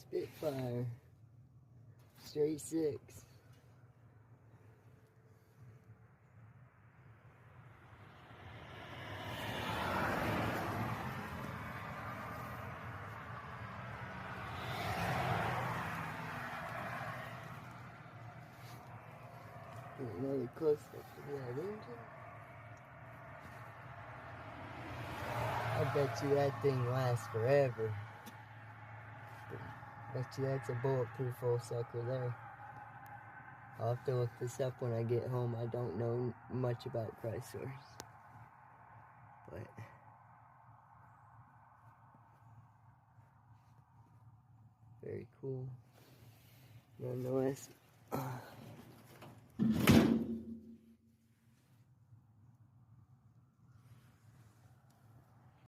Spitfire. Straight 6. Another close up of that engine. I bet you that thing lasts forever. Bet you that's a bulletproof old sucker there. I'll have to look this up when I get home. I don't know much about Chryslers. But very cool. Nonetheless.